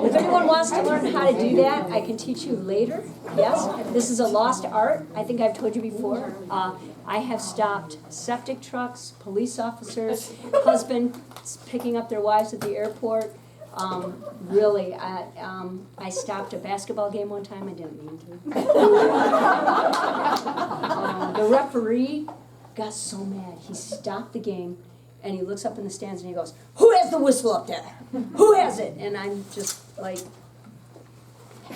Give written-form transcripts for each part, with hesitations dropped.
If anyone wants to learn how to do that, I can teach you later. Yes, this is a lost art. I think I've told you before. I have stopped septic trucks, police officers, husbands picking up their wives at the airport. Really, I stopped a basketball game one time. I didn't mean to. The referee got so mad. He stopped the game, and he looks up in the stands, and he goes, "Who has the whistle up there? Who has it?" And I'm just like,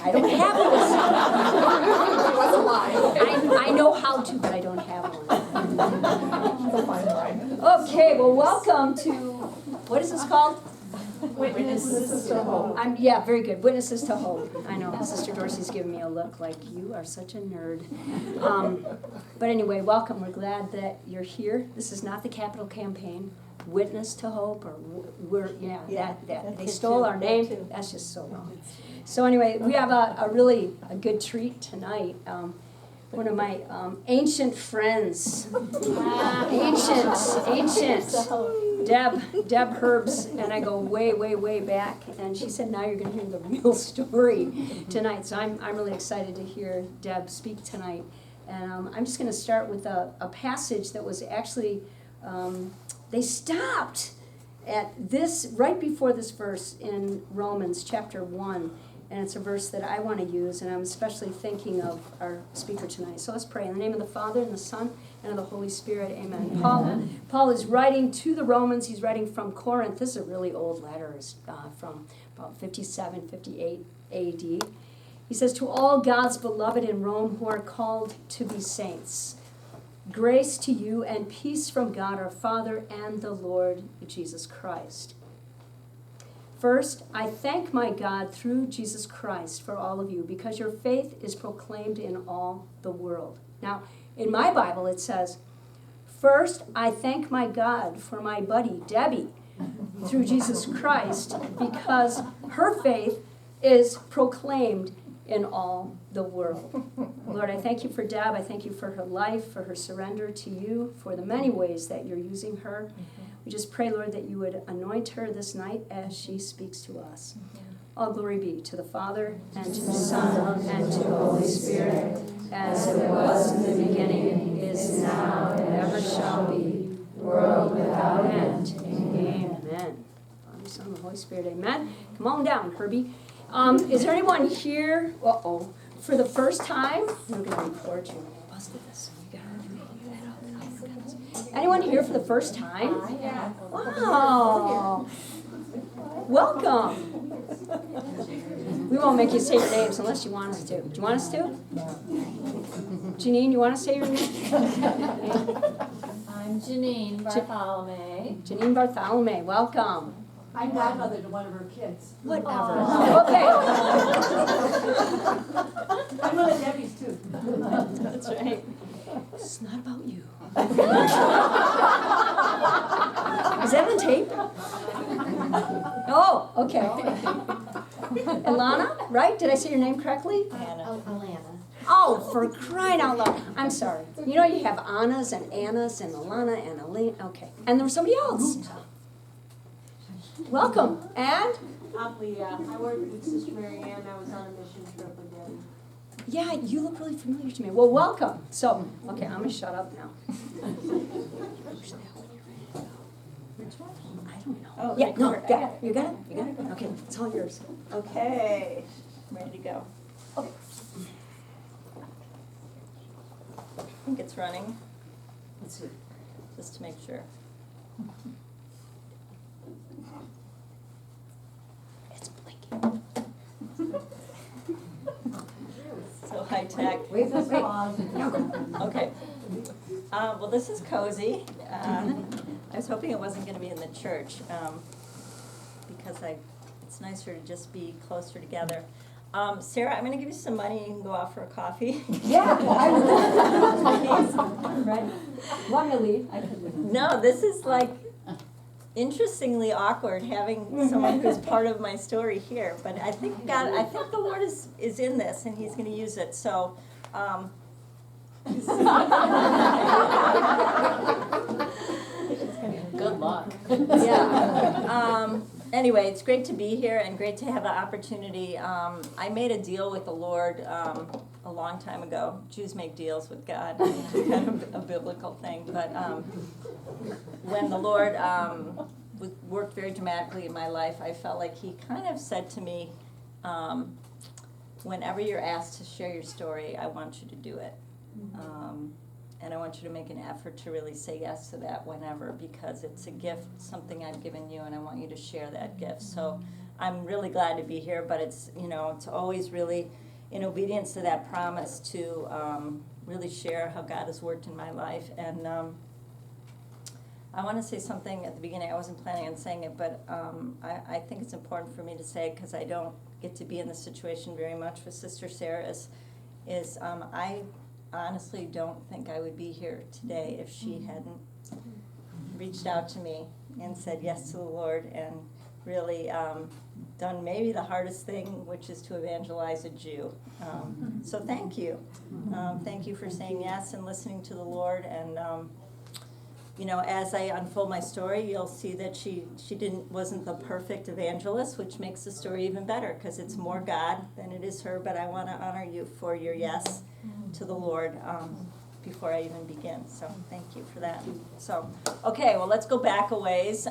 I don't have a whistle. I know how to, but I don't have one. Okay, well, welcome to, what is this called? Witnesses to Hope. Yeah, very good. Witnesses to Hope. I know, Sister Dorsey's giving me a look like, you are such a nerd. But anyway, welcome. We're glad that you're here. This is not the capital campaign. Witness to Hope, or that they stole our name. That's just so wrong. So anyway, we have a really good treat tonight. One of my ancient friends, ancient, Deb Herbs, and I go way, way, way back, and she said, now you're going to hear the real story tonight. So I'm really excited to hear Deb speak tonight. And I'm just going to start with a passage that was actually, they stopped at this, right before this verse in Romans chapter 1. And it's a verse that I want to use, and I'm especially thinking of our speaker tonight. So let's pray. In the name of the Father, and the Son, and of the Holy Spirit, amen. Paul is writing to the Romans. He's writing from Corinth. This is a really old letter. It's from about 57, 58 A.D. He says, to all God's beloved in Rome who are called to be saints, grace to you and peace from God our Father and the Lord Jesus Christ. First, I thank my God through Jesus Christ for all of you, because your faith is proclaimed in all the world. Now, in my Bible it says, first, I thank my God for my buddy, Debbie, through Jesus Christ, because her faith is proclaimed in all the world. Lord, I thank you for Deb. I thank you for her life, for her surrender to you, for the many ways that you're using her. We just pray, Lord, that you would anoint her this night as she speaks to us. All glory be to the Father, and to the Son, and to the Holy Spirit, as it was in the beginning, is now, and ever shall be, world without end. Amen. Father, Son, and Holy Spirit, amen. Come on down, Herbie. Is there anyone here, for the first time? We're going to record you. Busted this. Anyone here for the first time? Wow. Welcome. We won't make you say your names unless you want us to. Do you want us to? Janine, you want to say your name? I'm Janine Bartholomew. Janine Bartholomew, welcome. I'm godmother to one of her kids. Whatever. Okay. I'm one of Debbie's too. That's right. It's not about you. Is that on tape? Oh, okay. Ilana, right? Did I say your name correctly? Alana. Oh, for crying out loud. I'm sorry. You know you have Annas and Annas and Alana and Elaine. Okay. And there was somebody else. Welcome. And? I'm Leah. I worked with Sister Mary Ann. I was on a mission trip with Debbie. Yeah, you look really familiar to me. Well, welcome. So, okay, I'm going to shut up now. Which one? I don't know. Oh, yeah, no, record. yeah, you got it? You got it? Okay, it's all yours. Okay, I'm ready to go. Okay. I think it's running, Let's see. just to make sure. It's blinking. So high tech. Wait, let's pause. Okay. Well, this is cozy. I was hoping it wasn't going to be in the church because it's nicer to just be closer together. Sarah, I'm going to give you some money. You can go out for a coffee. Yeah, I would. Right? You want me to leave? I could leave. No, this is like interestingly awkward having someone who's part of my story here. But I think the Lord is in this, and He's going to use it. So. anyway, it's great to be here and great to have the opportunity. I made a deal with the Lord a long time ago. Jews make deals with God, kind of a biblical thing. But when the Lord worked very dramatically in my life, I felt like He kind of said to me, whenever you're asked to share your story, I want you to do it. And I want you to make an effort to really say yes to that whenever, because it's a gift, something I've given you, and I want you to share that gift. So I'm really glad to be here, but it's always really in obedience to that promise to really share how God has worked in my life. And I want to say something at the beginning. I wasn't planning on saying it, but I think it's important for me to say, because I don't get to be in this situation very much with Sister Sarah, is I honestly don't think I would be here today if she hadn't reached out to me and said yes to the Lord and really done maybe the hardest thing, which is to evangelize a Jew. So thank you. Thank you for saying yes and listening to the Lord. And as I unfold my story, you'll see that she wasn't the perfect evangelist, which makes the story even better, because it's more God than it is her. But I want to honor you for your yes to the Lord before I even begin. So thank you for that. So, okay, well, let's go back a ways.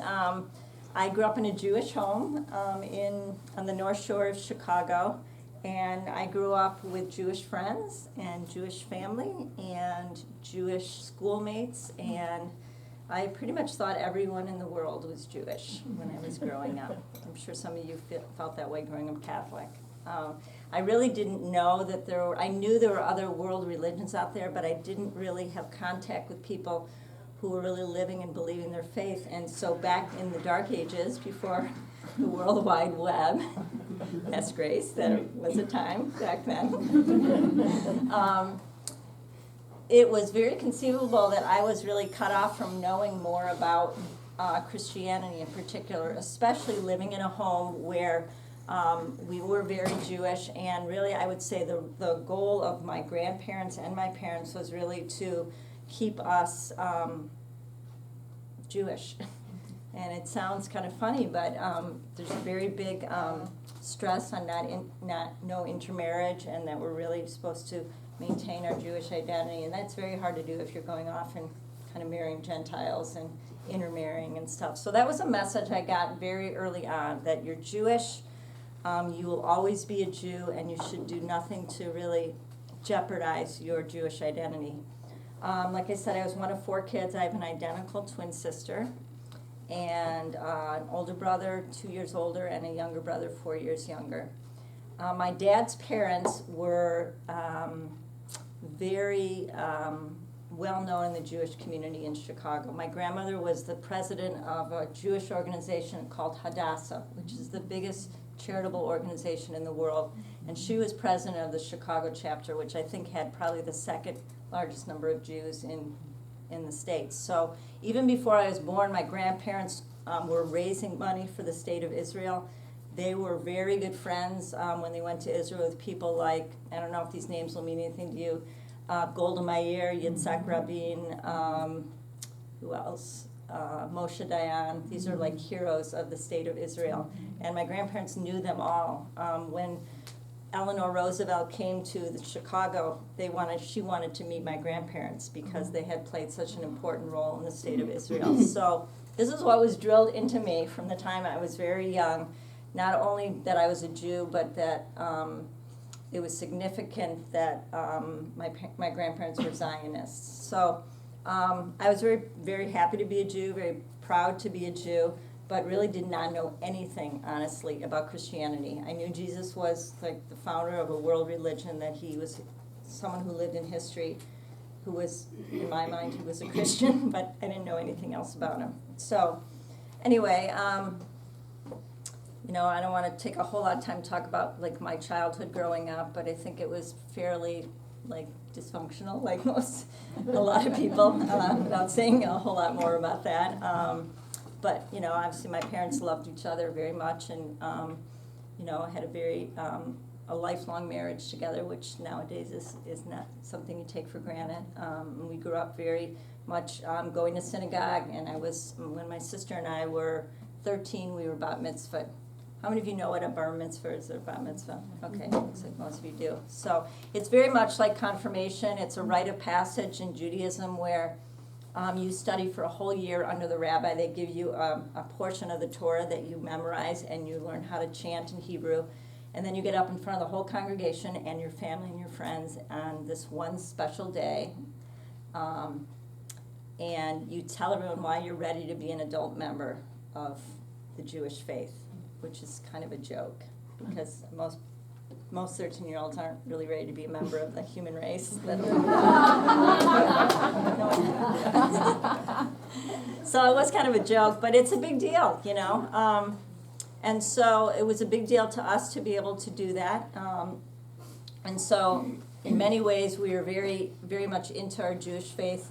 I grew up in a Jewish home on the North Shore of Chicago, and I grew up with Jewish friends and Jewish family and Jewish schoolmates, and I pretty much thought everyone in the world was Jewish when I was growing up. I'm sure some of you felt that way growing up Catholic. I really didn't know that I knew there were other world religions out there, but I didn't really have contact with people who were really living and believing their faith. And so back in the Dark Ages, before the World Wide Web, that's Grace, there was a time back then, it was very conceivable that I was really cut off from knowing more about Christianity in particular, especially living in a home where we were very Jewish, and really I would say the goal of my grandparents and my parents was really to keep us Jewish. And it sounds kind of funny, but there's a very big stress on no intermarriage, and that we're really supposed to maintain our Jewish identity, and that's very hard to do if you're going off and kind of marrying Gentiles and intermarrying and stuff. So that was a message I got very early on, that you're Jewish. You will always be a Jew, and you should do nothing to really jeopardize your Jewish identity. Like I said, I was one of 4 kids. I have an identical twin sister, and an older brother, 2 years older, and a younger brother, 4 years younger. My dad's parents were very well known in the Jewish community in Chicago. My grandmother was the president of a Jewish organization called Hadassah, which is the biggest charitable organization in the world, and she was president of the Chicago chapter, which I think had probably the second largest number of Jews in the States. So even before I was born, my grandparents were raising money for the state of Israel. They were very good friends when they went to Israel with people like, I don't know if these names will mean anything to you, Golda Meir, Yitzhak Rabin, who else? Moshe Dayan. These are like heroes of the state of Israel. And my grandparents knew them all. When Eleanor Roosevelt came to Chicago, she wanted to meet my grandparents because they had played such an important role in the state of Israel. So this is what was drilled into me from the time I was very young. Not only that I was a Jew, but that it was significant that my grandparents were Zionists. So I was very, very happy to be a Jew, very proud to be a Jew, but really did not know anything, honestly, about Christianity. I knew Jesus was like the founder of a world religion, that he was someone who lived in history, who was, in my mind, he was a Christian, but I didn't know anything else about him. So anyway, I don't want to take a whole lot of time to talk about like my childhood growing up, but I think it was fairly like dysfunctional, like a lot of people, without saying a whole lot more about that. But obviously my parents loved each other very much, and had a lifelong marriage together, which nowadays is not something you take for granted. And we grew up very much going to synagogue, and when my sister and I were 13, we were bat mitzvah. How many of you know what a bar mitzvah is or bat mitzvah? Okay, looks like most of you do. So it's very much like confirmation. It's a rite of passage in Judaism where you study for a whole year under the rabbi. They give you a portion of the Torah that you memorize, and you learn how to chant in Hebrew. And then you get up in front of the whole congregation and your family and your friends on this one special day. And you tell everyone why you're ready to be an adult member of the Jewish faith, which is kind of a joke because most 13-year-olds aren't really ready to be a member of the human race. So it was kind of a joke, but it's a big deal, you know. And so it was a big deal to us to be able to do that. And so in many ways we were very, very much into our Jewish faith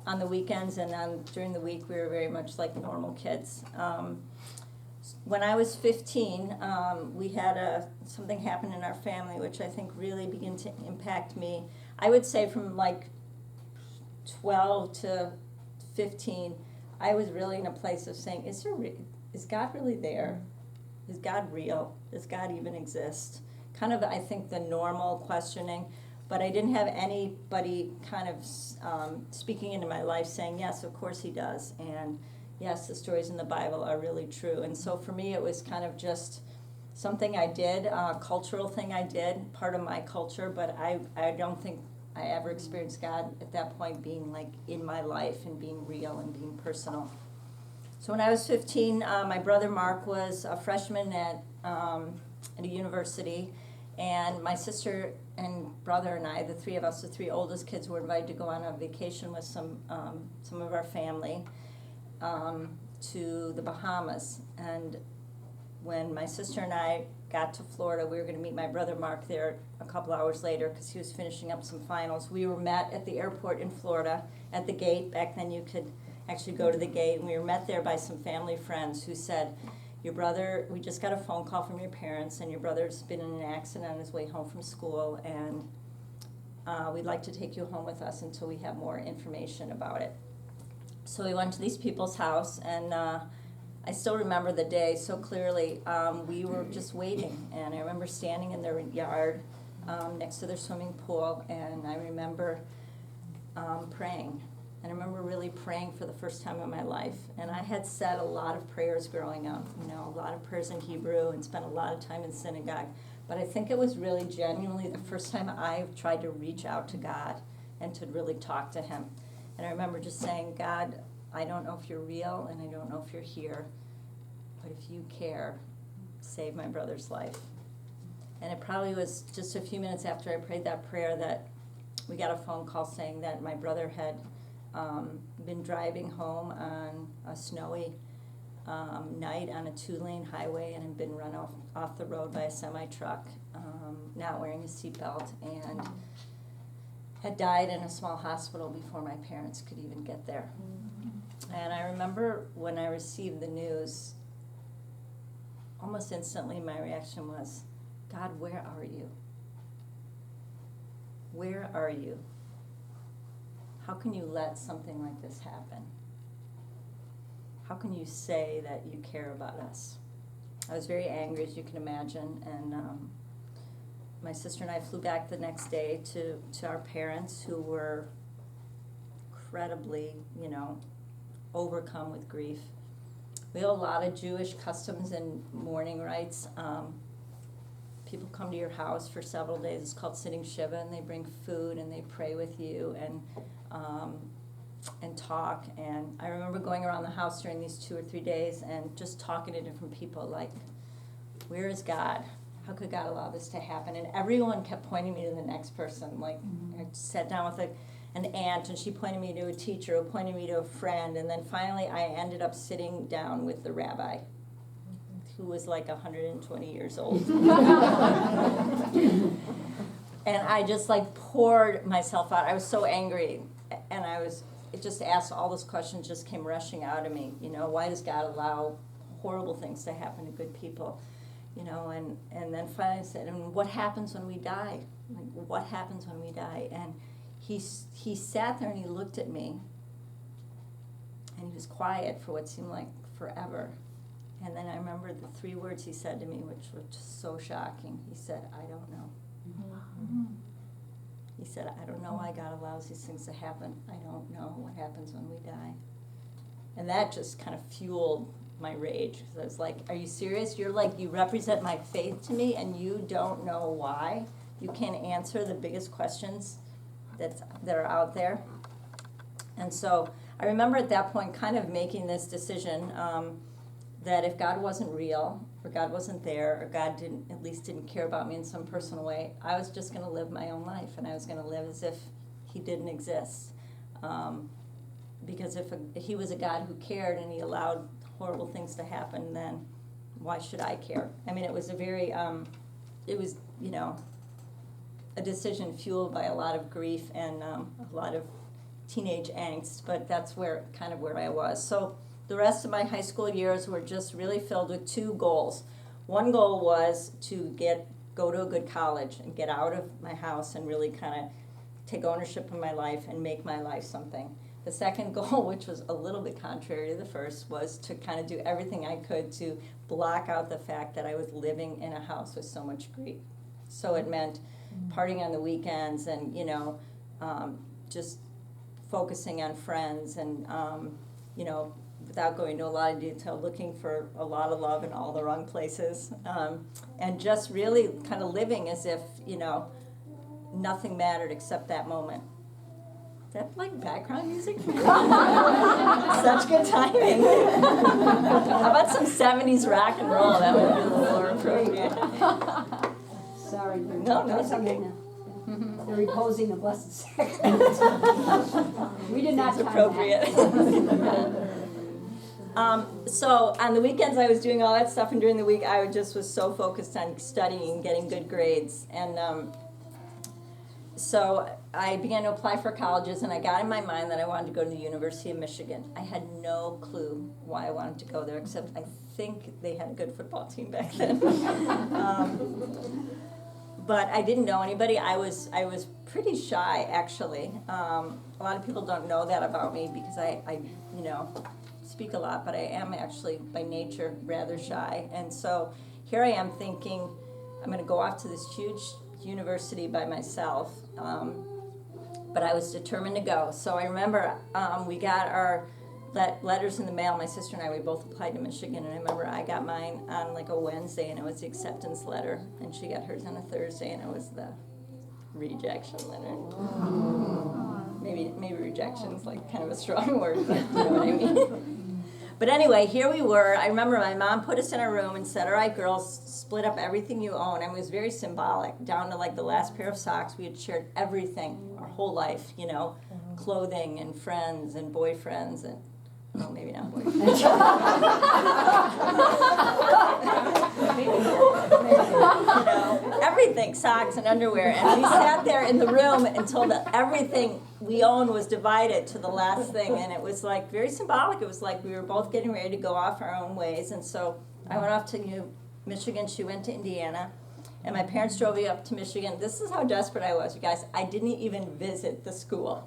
on the weekends, and then during the week we were very much like normal kids. When I was 15, we had something happen in our family which I think really began to impact me. I would say from like 12 to 15, I was really in a place of saying, is God really there? Is God real? Does God even exist? Kind of, I think, the normal questioning. But I didn't have anybody kind of speaking into my life saying, yes, of course he does. And yes, the stories in the Bible are really true. And so for me, it was kind of just something I did, a cultural thing I did, part of my culture. But I don't think I ever experienced God at that point being like in my life and being real and being personal. So when I was 15, my brother Mark was a freshman at a university, and my sister and brother and I, the three of us, the three oldest kids, were invited to go on a vacation with some of our family to the Bahamas. And when my sister and I got to Florida, we were going to meet my brother Mark there a couple hours later because he was finishing up some finals. We were met at the airport in Florida at the gate. Back then you could actually go to the gate, and we were met there by some family friends who said, your brother, we just got a phone call from your parents, and your brother's been in an accident on his way home from school, and we'd like to take you home with us until we have more information about it. So we went to these people's house, and I still remember the day so clearly. We were just waiting, and I remember standing in their yard next to their swimming pool, and I remember praying. And I remember really praying for the first time in my life. And I had said a lot of prayers growing up, a lot of prayers in Hebrew, and spent a lot of time in synagogue. But I think it was really genuinely the first time I tried to reach out to God and to really talk to him. And I remember just saying, God, I don't know if you're real, and I don't know if you're here, but if you care, save my brother's life. And it probably was just a few minutes after I prayed that prayer that we got a phone call saying that my brother had been driving home on a snowy night on a 2-lane highway and had been run off the road by a semi-truck, not wearing a seatbelt, and had died in a small hospital before my parents could even get there. And I remember when I received the news, almost instantly my reaction was, God, where are you? Where are you? How can you let something like this happen? How can you say that you care about us? I was very angry, as you can imagine, and my sister and I flew back the next day to our parents, who were incredibly, overcome with grief. We have a lot of Jewish customs and mourning rites. People come to your house for several days. It's called sitting Shiva, and they bring food and they pray with you and talk. And I remember going around the house during these 2 or 3 days and just talking to different people, like, where is God? How could God allow this to happen? And everyone kept pointing me to the next person. Like, I sat down with an aunt, and she pointed me to a teacher, who pointed me to a friend, and then finally I ended up sitting down with the rabbi, who was like 120 years old. And I just poured myself out. I was so angry, and it just asked all those questions, just came rushing out of me. Why does God allow horrible things to happen to good people? And then finally I said, and what happens when we die? What happens when we die? And he sat there and he looked at me, and he was quiet for what seemed like forever. And then I remember the 3 words he said to me, which were just so shocking. He said, I don't know. He said, I don't know why God allows these things to happen. I don't know what happens when we die. And that just kind of fueled my rage. Because I was like, are you serious? You're like, you represent my faith to me, and you don't know why? You can't answer the biggest questions that are out there. And so I remember at that point kind of making this decision that if God wasn't real, or God wasn't there, or God at least didn't care about me in some personal way, I was just going to live my own life, and I was going to live as if he didn't exist. Because if he was a God who cared and he allowed horrible things to happen, then why should I care? I mean, it was a very, a decision fueled by a lot of grief and a lot of teenage angst, but that's where I was. So the rest of my high school years were just really filled with 2 goals. One goal was to go to a good college and get out of my house and really kind of take ownership of my life and make my life something. The second goal, which was a little bit contrary to the first, was to kind of do everything I could to block out the fact that I was living in a house with so much grief. So it meant partying on the weekends and, just focusing on friends and, without going into a lot of detail, looking for a lot of love in all the wrong places, and just really kind of living as if, nothing mattered except that moment. Is that like background music? Such good timing. How about some 70s rock and roll? That would be a little more appropriate. Sorry. No, it's okay. They're reposing the Blessed Sacrament. We did not It's time appropriate. So on the weekends I was doing all that stuff, and during the week I was so focused on studying and getting good grades. And so I began to apply for colleges, and I got in my mind that I wanted to go to the University of Michigan. I had no clue why I wanted to go there, except I think they had a good football team back then. But I didn't know anybody. I was pretty shy, actually. A lot of people don't know that about me because I speak a lot, but I am actually by nature rather shy. And so here I am thinking I'm going to go off to this huge university by myself. But I was determined to go. So I remember we got our letters in the mail. My sister and I, we both applied to Michigan, and I remember I got mine on like a Wednesday, and it was the acceptance letter, and she got hers on a Thursday, and it was the rejection letter. Maybe rejection is like kind of a strong word, but you know what I mean. But anyway, here we were. I remember my mom put us in a room and said, all right, girls, split up everything you own. And it was very symbolic, down to like the last pair of socks. We had shared everything our whole life, clothing and friends and boyfriends and, well, maybe not boyfriends. Everything, socks and underwear. And we sat there in the room until everything we owned was divided to the last thing. And it was like very symbolic. It was like we were both getting ready to go off our own ways. And so I went off to Michigan. She went to Indiana. And my parents drove me up to Michigan. This is how desperate I was, you guys. I didn't even visit the school.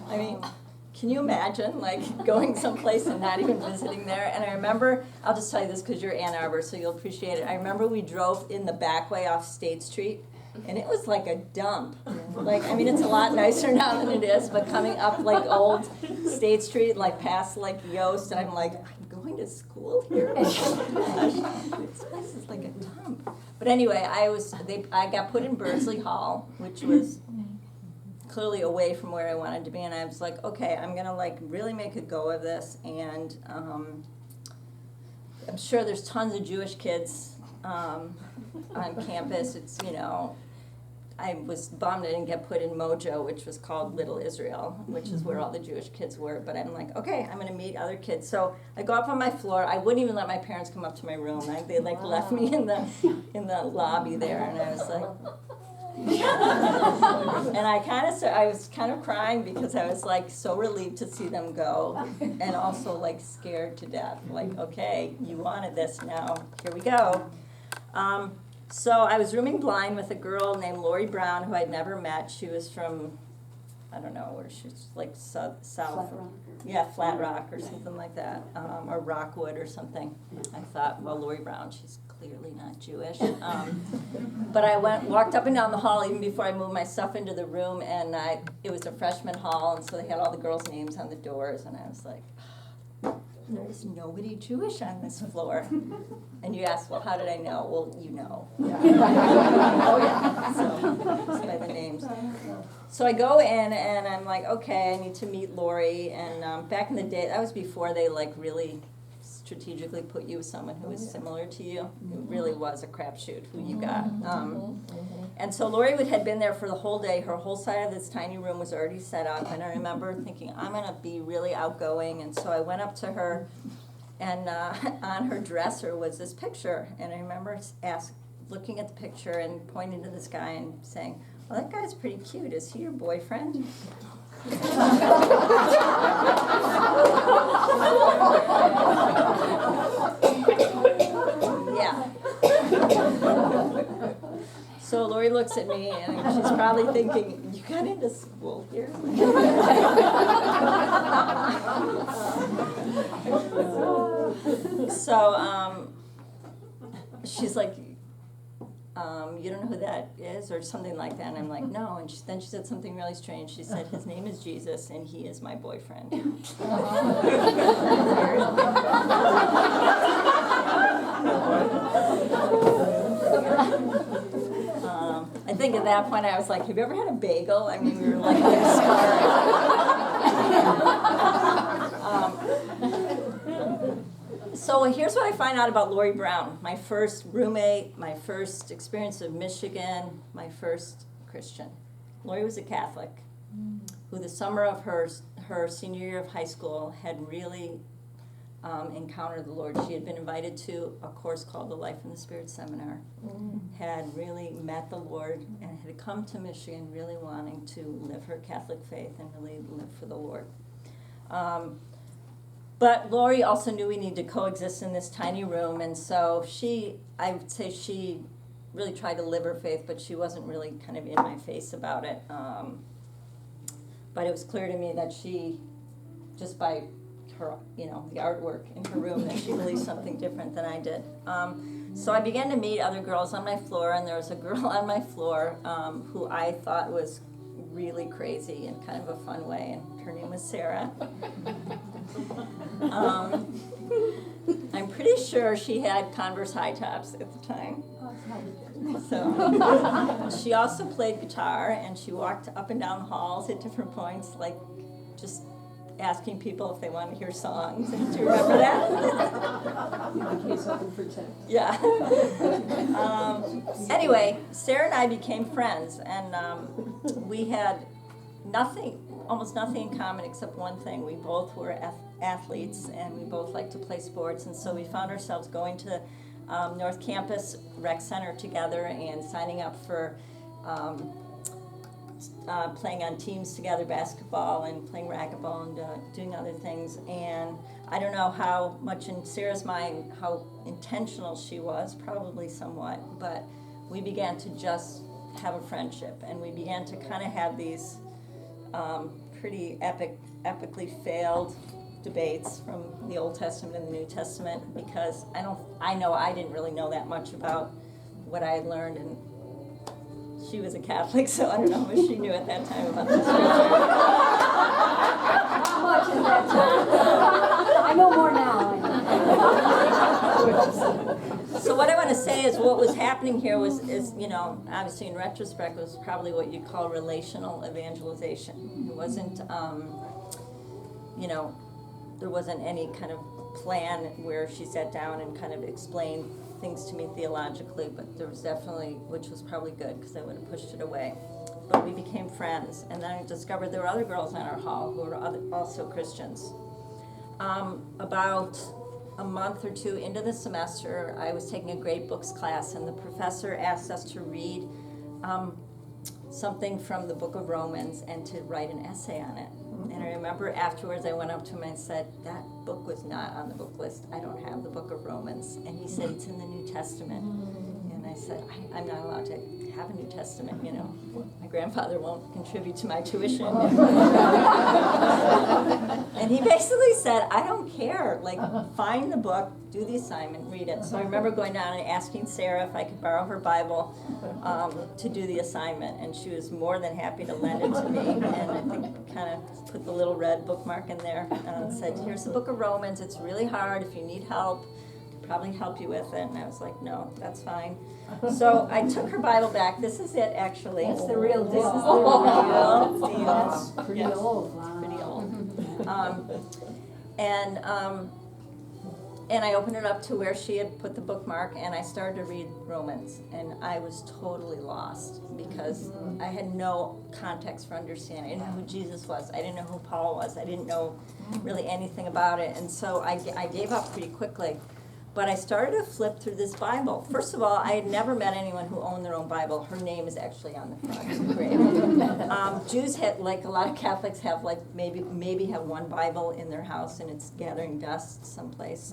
I mean, can you imagine, like, going someplace and not even visiting there? And I remember, I'll just tell you this because you're Ann Arbor, so you'll appreciate it. I remember we drove in the back way off State Street, and it was like a dump. Like, I mean, it's a lot nicer now than it is, but coming up, like, old State Street, like, past, like, Yost, and I'm like, I'm going to school here? This place is like a dump. But anyway, I got put in Bursley Hall, which was clearly away from where I wanted to be, and I was like, okay, I'm gonna like really make a go of this, and I'm sure there's tons of Jewish kids on campus. It's I was bummed I didn't get put in Mojo, which was called Little Israel, which is where all the Jewish kids were. But I'm like, okay, I'm gonna meet other kids. So I go up on my floor. I wouldn't even let my parents come up to my room. They like left me in the lobby there, and I was like. And I was kind of crying because I was like so relieved to see them go, and also like scared to death. Like, okay, you wanted this, now here we go. So I was rooming blind with a girl named Lori Brown, who I'd never met. She was from I don't know, where she's like south. Flat Rock. Yeah, Flat Rock or something like that, or Rockwood or something. I thought, well, Lori Brown, she's clearly not Jewish. But I walked up and down the hall even before I moved my stuff into the room, and it was a freshman hall, and so they had all the girls' names on the doors, and I was like, there's nobody Jewish on this floor. And you ask, well, how did I know? Well, you know. Oh, yeah. So, just by the names. So I go in, and I'm like, okay, I need to meet Lori. And back in the day, that was before they, like, really strategically put you with someone who was similar to you. It really was a crapshoot who you got. And so Lori had been there for the whole day. Her whole side of this tiny room was already set up. And I remember thinking, I'm going to be really outgoing. And so I went up to her, and on her dresser was this picture. And I remember looking at the picture and pointing to this guy and saying, well, that guy's pretty cute. Is he your boyfriend? Yeah. So Lori looks at me, and she's probably thinking, you got into school here? So she's like, you don't know who that is, or something like that. And I'm like, no. And then she said something really strange. She said, his name is Jesus, and he is my boyfriend. I think at that point I was like, have you ever had a bagel? I mean, we were like So here's what I find out about Lori Brown. My first roommate, my first experience of Michigan, my first Christian. Lori was a Catholic who the summer of her senior year of high school had really encountered the Lord. She had been invited to a course called the Life in the Spirit Seminar, had really met the Lord, and had come to Michigan really wanting to live her Catholic faith and really live for the Lord. But Lori also knew we needed to coexist in this tiny room, and so I would say she really tried to live her faith, but she wasn't really kind of in my face about it. But it was clear to me that she, just by her, the artwork in her room, that she believed something different than I did. So I began to meet other girls on my floor, and there was a girl on my floor who I thought was really crazy in kind of a fun way, and her name was Sarah. I'm pretty sure she had Converse high tops at the time. So she also played guitar, and she walked up and down the halls at different points, like just asking people if they wanted to hear songs. Do you remember that? In case I can pretend. Yeah. Anyway, Sarah and I became friends, and we had almost nothing in common except one thing. We both were athletes, and we both liked to play sports, and so we found ourselves going to North Campus Rec Center together and signing up for playing on teams together, basketball and playing racquetball and doing other things. And I don't know how much in Sarah's mind, how intentional she was, probably somewhat, but we began to just have a friendship, and we began to kind of have these pretty epically failed debates from the Old Testament and the New Testament, because I know I didn't really know that much about what I had learned, and she was a Catholic, so I don't know what she knew at that time about the scripture. Not much at that time. I know more now. So what I want to say is what was happening here is obviously in retrospect was probably what you call relational evangelization. It wasn't, there wasn't any kind of plan where she sat down and kind of explained things to me theologically, but there was definitely, which was probably good because I would have pushed it away. But we became friends, and then I discovered there were other girls in our hall who were also Christians. About a month or two into the semester, I was taking a grade books class, and the professor asked us to read something from the book of Romans and to write an essay on it. And I remember afterwards I went up to him and said, that book was not on the book list. I don't have the book of Romans. And he said, it's in the New Testament. And I I said, I'm not allowed to have a New Testament, you know. My grandfather won't contribute to my tuition. And he basically said, I don't care. Like, find the book, do the assignment, read it. So I remember going down and asking Sarah if I could borrow her Bible to do the assignment. And she was more than happy to lend it to me. And I think kind of put the little red bookmark in there and said, here's the book of Romans. It's really hard. If you need help, I'll probably help you with it. And I was like, no, that's fine. So I took her Bible back. This is it, actually. That's the real This deal. is the real deal. That's pretty Yes. old. Wow. Pretty old. And I opened it up to where she had put the bookmark, and I started to read Romans, and I was totally lost because I had no context for understanding. I didn't know who Jesus was. I didn't know who Paul was. I didn't know really anything about it, and so I gave up pretty quickly. But I started to flip through this Bible. First of all, I had never met anyone who owned their own Bible. Her name is actually on the front. It's great. Jews had, like a lot of Catholics have, like maybe have one Bible in their house and it's gathering dust someplace.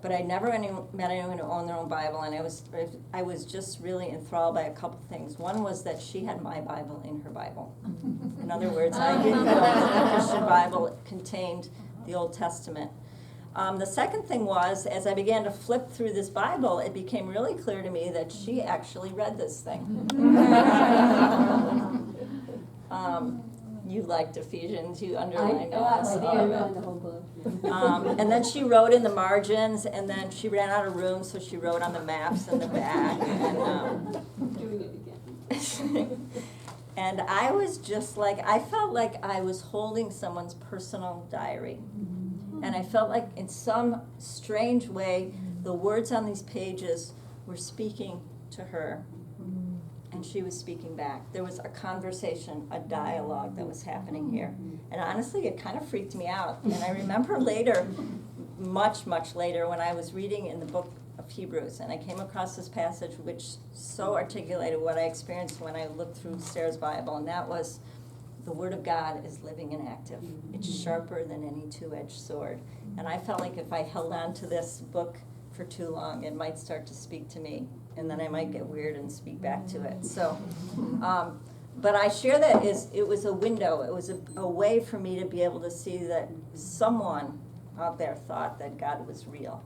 But I never met anyone who owned their own Bible, and I was just really enthralled by a couple things. One was that she had my Bible in her Bible. In other words, I didn't know that the Christian Bible contained the Old Testament. The second thing was, as I began to flip through this Bible, it became really clear to me that she actually read this thing. You liked Ephesians, you underlined all that I stuff. underlined the whole book. And then she wrote in the margins, and then she ran out of room, so she wrote on the maps in the back. And, Doing it again. and I was just like, I felt like I was holding someone's personal diary. And I felt like in some strange way, the words on these pages were speaking to her, and she was speaking back. There was a conversation, a dialogue that was happening here. And honestly, it kind of freaked me out. And I remember later, much, much later, when I was reading in the book of Hebrews, and I came across this passage which so articulated what I experienced when I looked through Sarah's Bible, and that was, the Word of God is living and active. It's sharper than any two-edged sword. And I felt like if I held on to this book for too long, it might start to speak to me, and then I might get weird and speak back to it. So, but I share that it was a window. It was a way for me to be able to see that someone out there thought that God was real.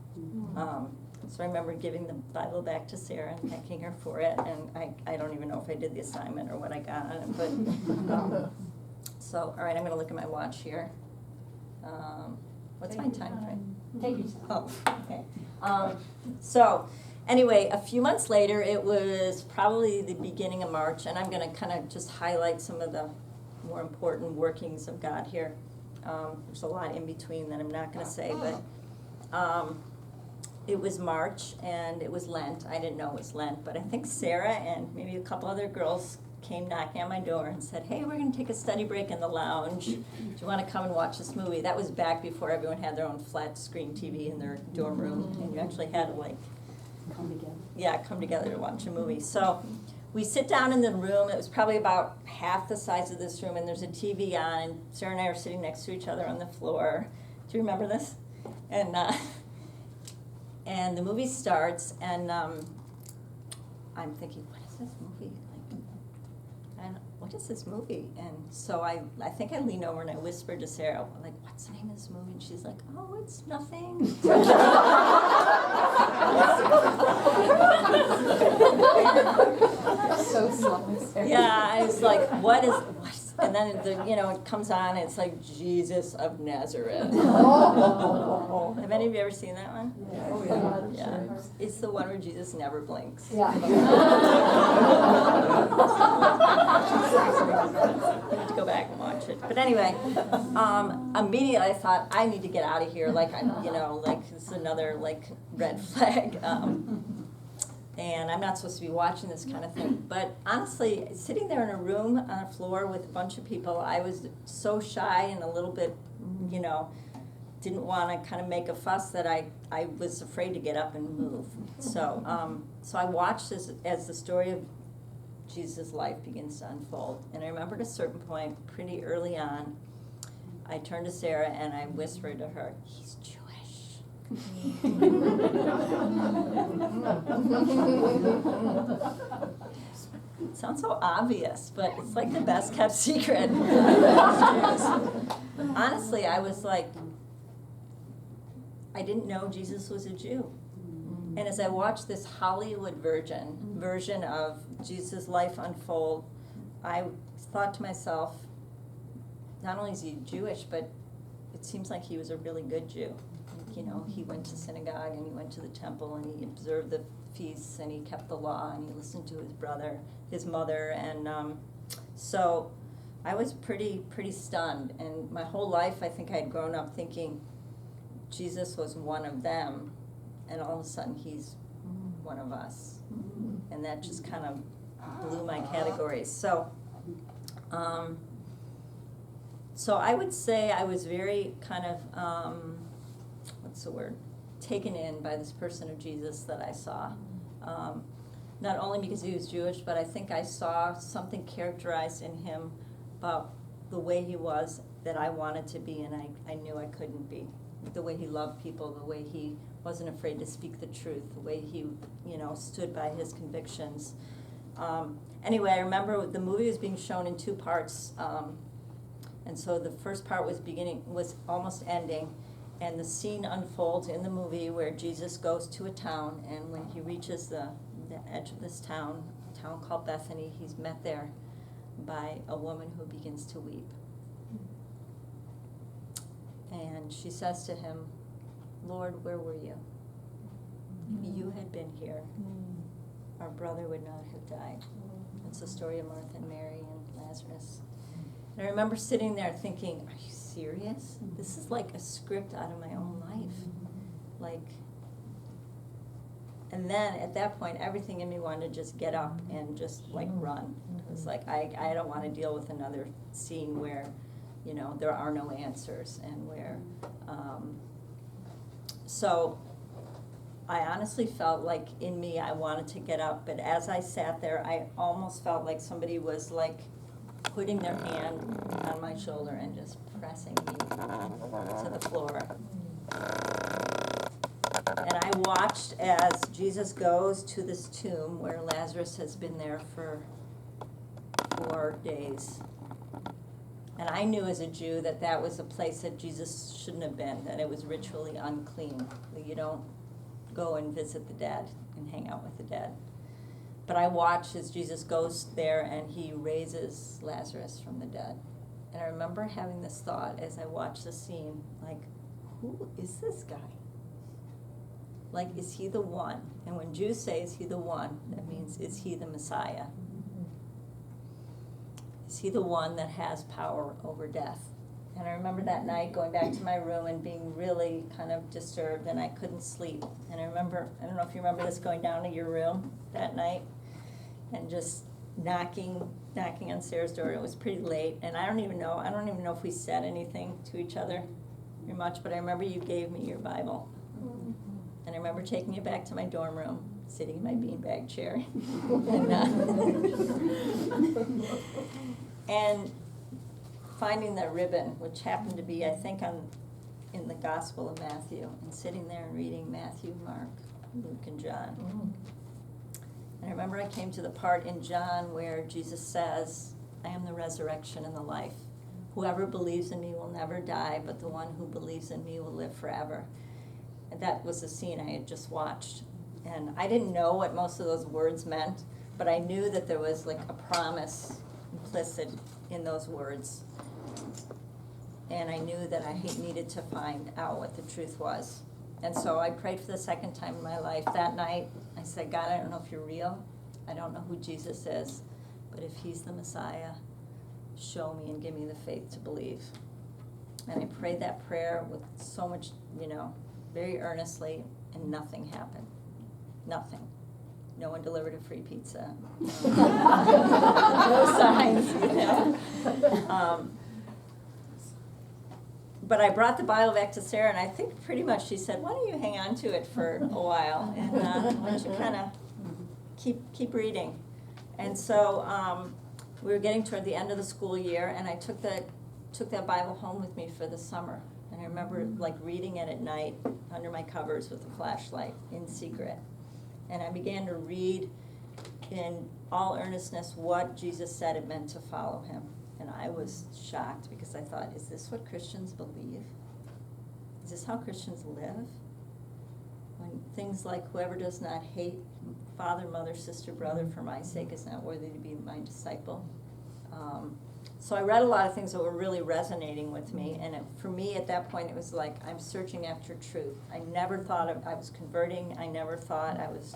So I remember giving the Bible back to Sarah and thanking her for it, and I don't even know if I did the assignment or what I got on it, but so, all right, I'm going to look at my watch here. What's my time frame? Take your time. Oh, okay. So, anyway, a few months later, it was probably the beginning of March, and I'm going to kind of just highlight some of the more important workings of God here. There's a lot in between that I'm not going to say, but it was March, and it was Lent. I didn't know it was Lent, but I think Sarah and maybe a couple other girls came knocking on my door and said, hey, we're going to take a study break in the lounge. Do you want to come and watch this movie? That was back before everyone had their own flat screen TV in their dorm room, and you actually had to, like, Come together. come together to watch a movie. So we sit down in the room. It was probably about half the size of this room, and there's a TV on, and Sarah and I are sitting next to each other on the floor. Do you remember this? And the movie starts, and I'm thinking, what is this movie? And what is this movie? And so I think I leaned over and I whispered to Sarah, like, what's the name of this movie? And she's like, oh, it's nothing. So slow. Yeah, I was like, what is, and then it comes on, and it's like Jesus of Nazareth. Have any of you ever seen that one? Oh, yeah. Yeah, it's the one where Jesus never blinks. Yeah. You have to go back and watch it. But anyway, immediately I thought, I need to get out of here. Like, it's another, red flag. And I'm not supposed to be watching this kind of thing. But honestly, sitting there in a room on a floor with a bunch of people, I was so shy and a little bit, didn't want to kind of make a fuss that I was afraid to get up and move. So I watched this as the story of Jesus' life begins to unfold. And I remember at a certain point, pretty early on, I turned to Sarah and I whispered to her, he's Jewish. It sounds so obvious, but it's like the best kept secret. Honestly, I was like, I didn't know Jesus was a Jew. And as I watched this Hollywood version of Jesus' life unfold, I thought to myself, not only is he Jewish, but it seems like he was a really good Jew. You know, he went to synagogue and he went to the temple and he observed the feasts and he kept the law and he listened to his mother, and so I was pretty stunned. And my whole life, I think I had grown up thinking Jesus was one of them, and all of a sudden he's one of us, and that just kind of blew my categories. So I would say I was very kind of taken in by this person of Jesus that I saw. Not only because he was Jewish, but I think I saw something characterized in him about the way he was that I wanted to be, and I knew I couldn't be. The way he loved people, the way he wasn't afraid to speak the truth, the way he, stood by his convictions. Anyway, I remember the movie was being shown in 2 parts, and so the first part was almost ending, and the scene unfolds in the movie where Jesus goes to a town, and when he reaches the edge of this town, a town called Bethany, he's met there by a woman who begins to weep. And she says to him, "Lord, where were you? If you had been here, our brother would not have died." It's the story of Martha and Mary and Lazarus. And I remember sitting there thinking, are you serious? This is like a script out of my own life. And then at that point, everything in me wanted to just get up and just run. It was like, I don't want to deal with another scene where, there are no answers, and where, so I honestly felt like in me I wanted to get up, but as I sat there, I almost felt like somebody was putting their hand on my shoulder and just pressing me to the floor. And I watched as Jesus goes to this tomb where Lazarus has been there for 4 days. And I knew as a Jew that was a place that Jesus shouldn't have been, that it was ritually unclean, that you don't go and visit the dead and hang out with the dead. But I watched as Jesus goes there and he raises Lazarus from the dead. And I remember having this thought as I watched the scene, who is this guy? Is he the one? And when Jews say, is he the one, that means, is he the Messiah? Is he the one that has power over death? And I remember that night going back to my room and being really kind of disturbed, and I couldn't sleep. And I remember, I don't know if you remember this, going down to your room that night and just knocking on Sarah's door. It was pretty late, and I don't even know if we said anything to each other very much, but I remember you gave me your Bible. And I remember taking it back to my dorm room, sitting in my beanbag chair, and finding the ribbon, which happened to be, I think, in the Gospel of Matthew, and sitting there and reading Matthew, Mark, Luke, and John. And I remember I came to the part in John where Jesus says, "I am the resurrection and the life. Whoever believes in me will never die, but the one who believes in me will live forever." And that was the scene I had just watched. And I didn't know what most of those words meant, but I knew that there was a promise implicit in those words. And I knew that I needed to find out what the truth was. And so I prayed for the second time in my life. That night, I said, "God, I don't know if you're real. I don't know who Jesus is. But if he's the Messiah, show me and give me the faith to believe." And I prayed that prayer with so much, very earnestly, and nothing happened. Nothing. No one delivered a free pizza. No signs, But I brought the Bible back to Sarah, and I think pretty much she said, "Why don't you hang on to it for a while, and why don't you kind of keep reading?" And so we were getting toward the end of the school year, and I took that Bible home with me for the summer. And I remember like reading it at night under my covers with a flashlight in secret. And I began to read in all earnestness what Jesus said it meant to follow him. And I was shocked because I thought, is this what Christians believe? Is this how Christians live? When things like, whoever does not hate father, mother, sister, brother for my sake is not worthy to be my disciple. So I read a lot of things that were really resonating with me, and for me at that point it was like I'm searching after truth. I never thought I was converting. I never thought I was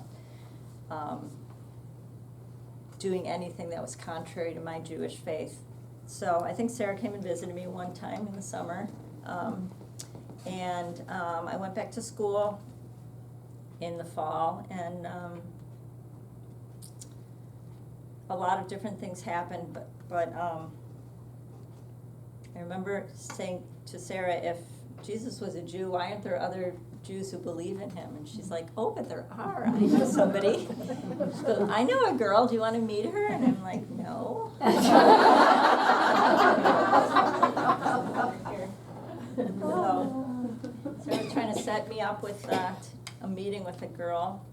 doing anything that was contrary to my Jewish faith. So I think Sarah came and visited me one time in the summer, and I went back to school in the fall, and a lot of different things happened, but I remember saying to Sarah, if Jesus was a Jew, why aren't there other Jews who believe in him? And she's like, oh, but there are. I know somebody. So, I know a girl. Do you want to meet her? And I'm like, no. So Sarah was trying to set me up with a meeting with a girl,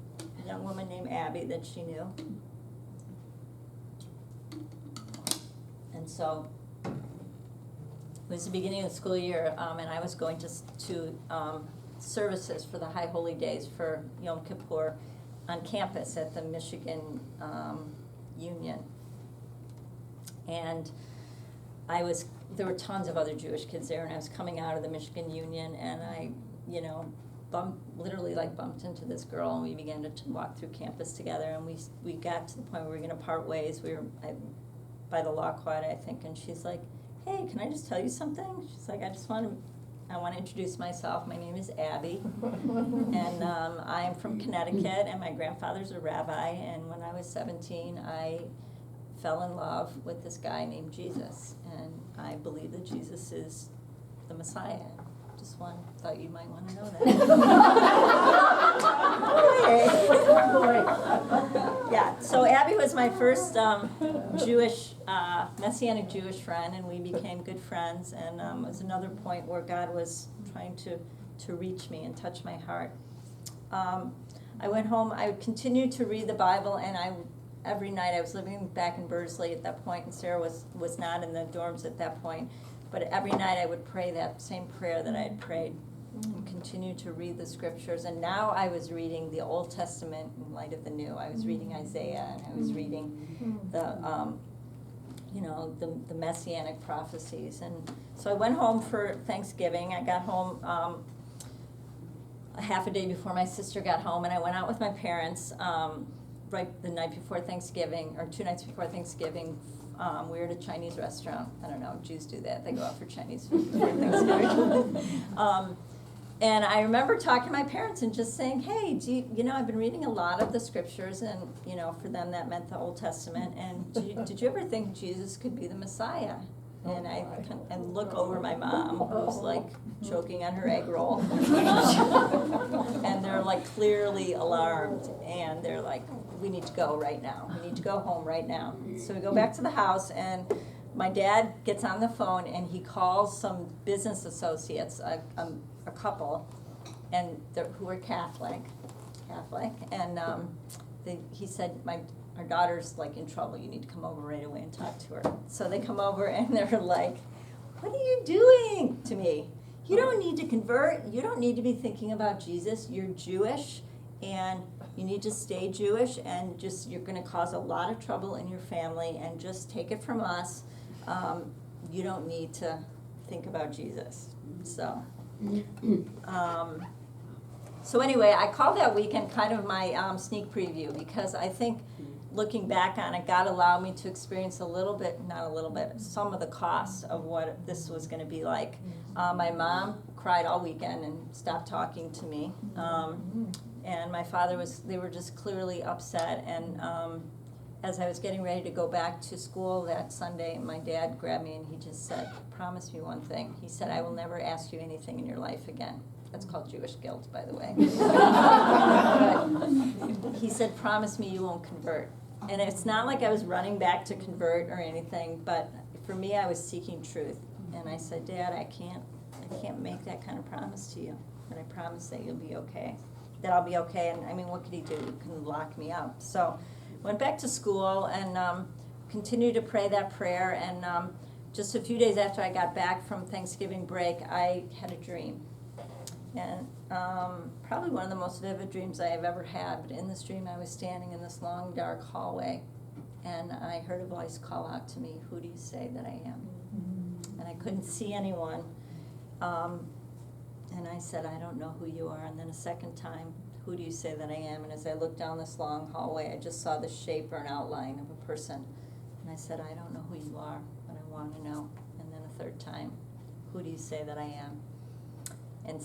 a young woman named Abby that she knew. And so it was the beginning of the school year, and I was going to services for the High Holy Days for Yom Kippur on campus at the Michigan Union. And there were tons of other Jewish kids there, and I was coming out of the Michigan Union, and I, literally bumped into this girl, and we began to walk through campus together, and we got to the point where we were going to part ways. We were by the law quad, I think, and she's like, hey, can I just tell you something? She's like, I want to introduce myself. My name is Abby, and I am from Connecticut, and my grandfather's a rabbi, and when I was 17, I fell in love with this guy named Jesus, and I believe that Jesus is the Messiah. Thought you might want to know that. Yeah, so Abby was my first Jewish, Messianic Jewish friend, and we became good friends, and it was another point where God was trying to reach me and touch my heart. I went home, I continued to read the Bible, and every night I was living back in Bursley at that point, and Sarah was not in the dorms at that point. But every night I would pray that same prayer that I had prayed and continue to read the scriptures. And now I was reading the Old Testament in light of the New. I was reading Isaiah, and I was reading the Messianic prophecies. And so I went home for Thanksgiving. I got home a half a day before my sister got home, and I went out with my parents right the night before Thanksgiving, or 2 nights before Thanksgiving. We were at a Chinese restaurant. I don't know, Jews do that. They go out for Chinese food before Thanksgiving. And I remember talking to my parents and just saying, hey, I've been reading a lot of the scriptures, and, for them that meant the Old Testament. And did you ever think Jesus could be the Messiah? And I look over my mom, who's choking on her egg roll. And they're clearly alarmed, and they're like, we need to go right now. We need to go home right now. So we go back to the house, and my dad gets on the phone, and he calls some business associates, a couple, and who are Catholic, and he said, our daughter's in trouble. You need to come over right away and talk to her. So they come over, and they're like, what are you doing to me? You don't need to convert. You don't need to be thinking about Jesus. You're Jewish, and you need to stay Jewish, and you're going to cause a lot of trouble in your family, and just take it from us. You don't need to think about Jesus. So anyway, I called that weekend kind of my sneak preview, because I think looking back on it, God allowed me to experience some of the cost of what this was going to be like. My mom cried all weekend and stopped talking to me. And my father they were just clearly upset. And as I was getting ready to go back to school that Sunday, my dad grabbed me and he just said, promise me one thing. He said, I will never ask you anything in your life again. That's called Jewish guilt, by the way. But he said, promise me you won't convert. And it's not like I was running back to convert or anything, but for me, I was seeking truth. And I said, Dad, I can't I can't make that kind of promise to you, but I promise that you'll be okay, that I'll be okay. And I mean, what could he do? He couldn't lock me up. So went back to school and continued to pray that prayer. And just a few days after I got back from Thanksgiving break, I had a dream. And probably one of the most vivid dreams I have ever had. But in this dream, I was standing in this long, dark hallway, and I heard a voice call out to me, "Who do you say that I am?" And I couldn't see anyone. And I said, "I don't know who you are." And then a second time, "Who do you say that I am?" And as I looked down this long hallway, I just saw the shape or an outline of a person. And I said, "I don't know who you are, but I want to know." And then a third time, "Who do you say that I am?" And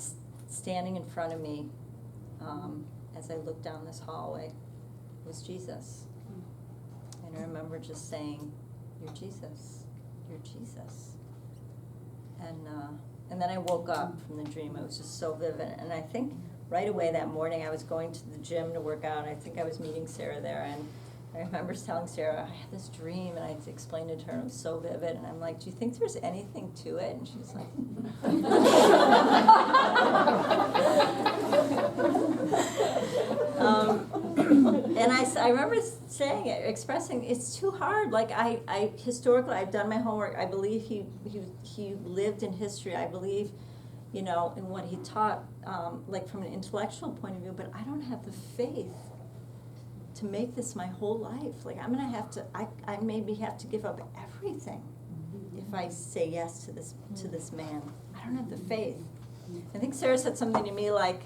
standing in front of me, as I looked down this hallway, was Jesus. And I remember just saying, "You're Jesus, you're Jesus." And then I woke up from the dream. It was just so vivid. And I think right away that morning I was going to the gym to work out. I think I was meeting Sarah there, and I remember telling Sarah, "I had this dream," and I explained it to her, and it was so vivid. And I'm like, "Do you think there's anything to it?" And she's like, and I remember saying it, expressing, it's too hard. Like I historically, I've done my homework. I believe he lived in history. I believe, in what he taught, like from an intellectual point of view. But I don't have the faith to make this my whole life. Like I'm gonna have to. I maybe have to give up everything if I say yes to this man. I don't have the faith. I think Sarah said something to me like,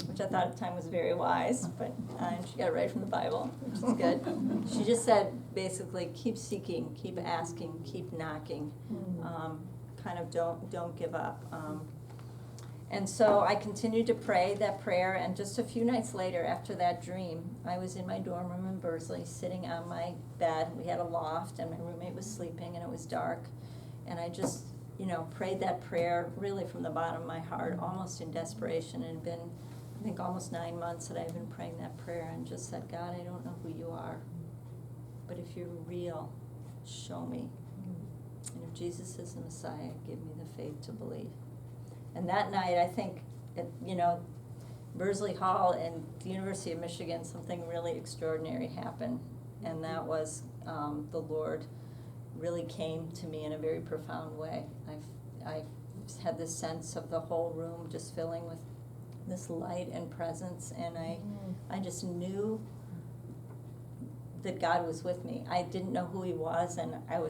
which I thought at the time was very wise, but and she got it right from the Bible, which is good. She just said basically, keep seeking, keep asking, keep knocking. Kind of don't give up. And so I continued to pray that prayer, and just a few nights later after that dream, I was in my dorm room in Bursley, sitting on my bed. We had a loft, and my roommate was sleeping, and it was dark. And I just, prayed that prayer really from the bottom of my heart, almost in desperation. And it had been, I think, almost 9 months that I've been praying that prayer, and just said, "God, I don't know who you are, but if you're real, show me. And if Jesus is the Messiah, give me the faith to believe." And that night, I think, Bursley Hall and the University of Michigan, something really extraordinary happened. And that was the Lord really came to me in a very profound way. I've had this sense of the whole room just filling with this light and presence. And I just knew that God was with me. I didn't know who he was. And I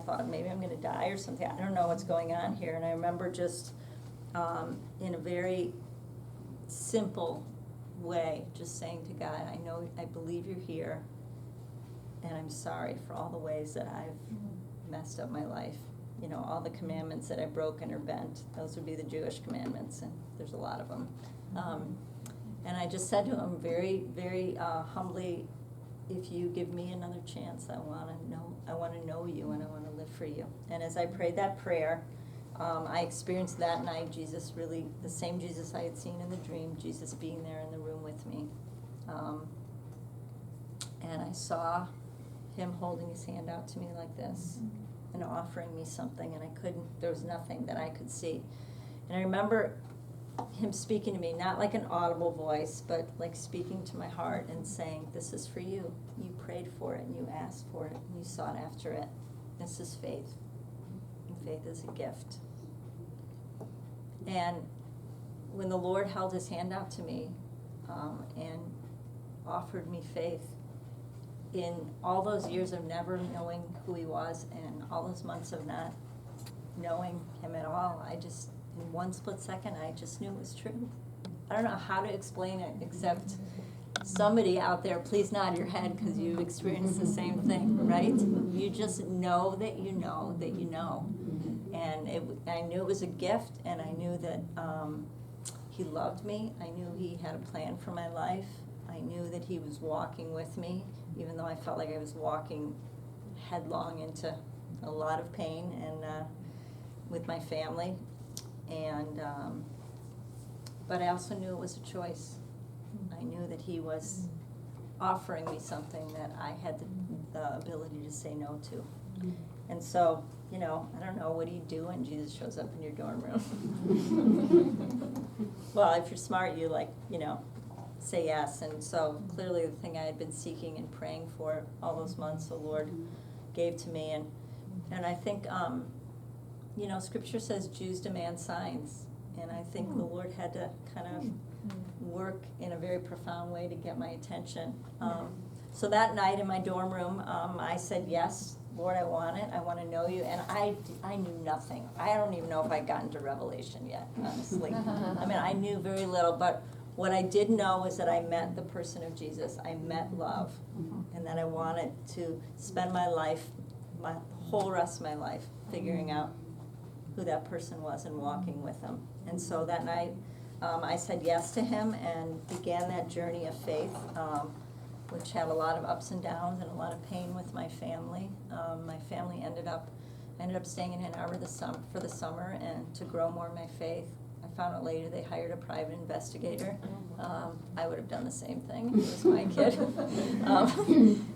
thought maybe I'm going to die or something. I don't know what's going on here. And I remember just in a very simple way, just saying to God, I believe you're here, and I'm sorry for all the ways that I've messed up my life. All the commandments that I've broken or bent. Those would be the Jewish commandments, and there's a lot of them. And I just said to him very, very humbly, if you give me another chance, I want to know you, and I want to live for you. And as I prayed that prayer, I experienced that night Jesus really, the same Jesus I had seen in the dream, Jesus being there in the room with me. And I saw him holding his hand out to me like this and offering me something, and there was nothing that I could see. And I remember him speaking to me, not like an audible voice, but like speaking to my heart and saying, "This is for you. You prayed for it, and you asked for it, and you sought after it. This is faith. And faith is a gift." And when the Lord held his hand out to me and offered me faith, in all those years of never knowing who he was and all those months of not knowing him at all, in one split second, I just knew it was true. I don't know how to explain it, except somebody out there, please nod your head because you've experienced the same thing, right? You just know that you know that you know. And I knew it was a gift, and I knew that he loved me. I knew he had a plan for my life. I knew that he was walking with me, even though I felt like I was walking headlong into a lot of pain and with my family. And but I also knew it was a choice. I knew that he was offering me something that I had the ability to say no to. And so, you know, I don't know, what do you do when Jesus shows up in your dorm room? Well, if you're smart, you say yes. And so clearly the thing I had been seeking and praying for all those months, the Lord gave to me. And I think, Scripture says Jews demand signs. And I think the Lord had to kind of work in a very profound way to get my attention. So that night in my dorm room, I said, yes, Lord, I want it. I want to know you. And I knew nothing. I don't even know if I'd gotten to Revelation yet, honestly. I mean, I knew very little. But what I did know was that I met the person of Jesus. I met love. And that I wanted to spend my life, my whole rest of my life, figuring out who that person was and walking with him. And so that night, I said yes to him and began that journey of faith, which had a lot of ups and downs and a lot of pain with my family. My family ended up staying in Ann Arbor for the summer, and to grow more in my faith, I found out later they hired a private investigator. I would have done the same thing. It was my kid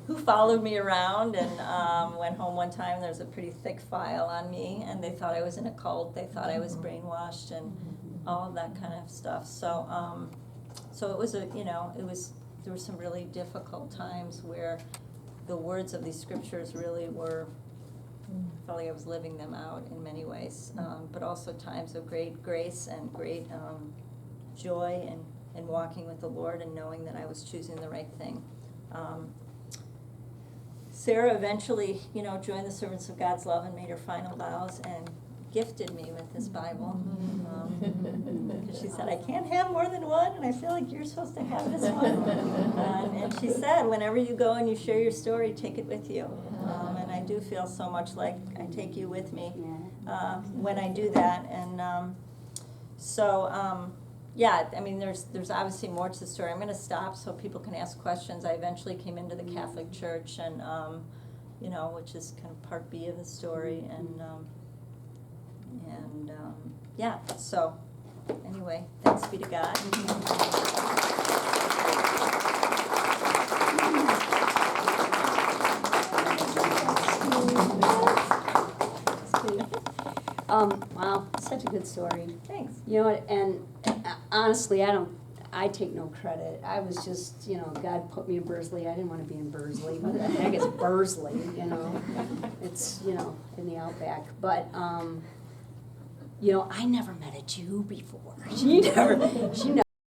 who followed me around, and went home one time. There was a pretty thick file on me, and they thought I was in a cult. They thought I was brainwashed and all of that kind of stuff. So it was there were some really difficult times where the words of these scriptures really were, I felt like I was living them out in many ways, but also times of great grace and great joy and walking with the Lord and knowing that I was choosing the right thing. Sarah eventually, joined the Servants of God's Love and made her final vows and gifted me with this Bible. Because she said, I can't have more than one, and I feel like you're supposed to have this one. And she said, whenever you go and you share your story, take it with you. And I do feel so much like I take you with me when I do that. And there's obviously more to the story. I'm going to stop so people can ask questions. I eventually came into the Catholic Church, and which is kind of part B of the story. So anyway, thanks be to God. Wow, such a good story. Thanks. You know what, and honestly, I take no credit. I was just, God put me in Bursley. I didn't want to be in Bursley. What the heck is Bursley, It's, in the Outback. But, I never met a Jew before. She never